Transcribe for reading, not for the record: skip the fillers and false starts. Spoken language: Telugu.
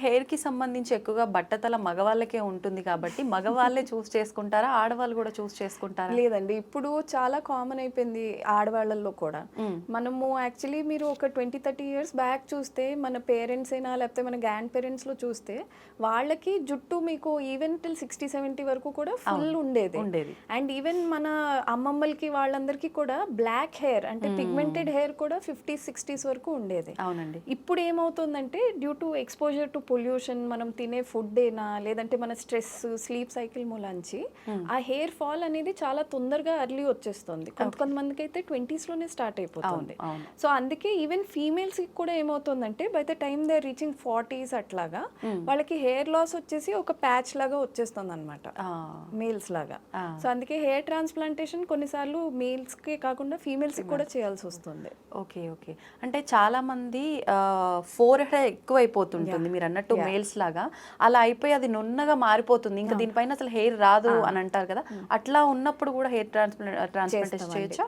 హెయిర్ కి సంబంధించి ఎక్కువగా బట్టతల మగవాళ్ళకే ఉంటుంది కాబట్టి మగవాళ్ళే చూస్ చేసుకుంటారా, ఆడవాళ్ళు కూడా చూస్ చేసుకుంటారా? లేదండి, ఇప్పుడు చాలా కామన్ అయిపోయింది ఆడవాళ్ళల్లో కూడా. మనము యాక్చువల్లీ మీరు ఒక 20-30 ఇయర్స్ బ్యాక్ చూస్తే మన పేరెంట్స్ అయినా లేకపోతే మన గ్రాండ్ పేరెంట్స్లో చూస్తే వాళ్ళకి జుట్టు మీకు ఈవెన్ టిల్ 60-70 వరకు కూడా ఫుల్ ఉండేది. అండ్ ఈవెన్ మన అమ్మమ్మలకి వాళ్ళందరికీ కూడా బ్లాక్ హెయిర్ అంటే పిగ్మెంటెడ్ హెయిర్ కూడా 50-60s వరకు ఉండేది. అవునండి. ఇప్పుడు ఏమవుతుందంటే due to exposure to pollution, మనం తినే ఫుడ్ అయినా లేదంటే మన స్ట్రెస్, స్లీప్ సైకిల్ మూలంచి ఆ హెయిర్ ఫాల్ అనేది చాలా తొందరగా అర్లీ వచ్చేస్తుంది. కొంతమందికి అయితే 20s లోనే స్టార్ట్ అయిపోతుంది. సో అందుకే ఈవెన్ ఫీమేల్స్ కి కూడా ఏమవుతుందంటే by the time they are reaching 40s అట్లాగా వాళ్ళకి హెయిర్ లాస్ వచ్చేసి ఒక ప్యాచ్ లాగా వచ్చేస్తుంది అనమాట, మేల్స్ లాగా. సో అందుకే హెయిర్ ట్రాన్స్ప్లాంటేషన్ కొన్నిసార్లు మేల్స్ కి కాకుండా ఫీమేల్స్ కి కూడా చేయాల్సి వస్తుంది. Okay okay. అంటే చాలా మంది ఫోర్ హెడ్ ఎక్కువ అయిపోతుంటుంది మీరు అన్నట్టు మేల్స్ లాగా, అలా అయిపోయి అది నున్నగా మారిపోతుంది, ఇంకా దీనిపైన అసలు హెయిర్ రాదు అని అంటారు కదా, అట్లా ఉన్నప్పుడు కూడా హెయిర్ ట్రాన్స్ప్లాంటేషన్ చేయొచ్చా?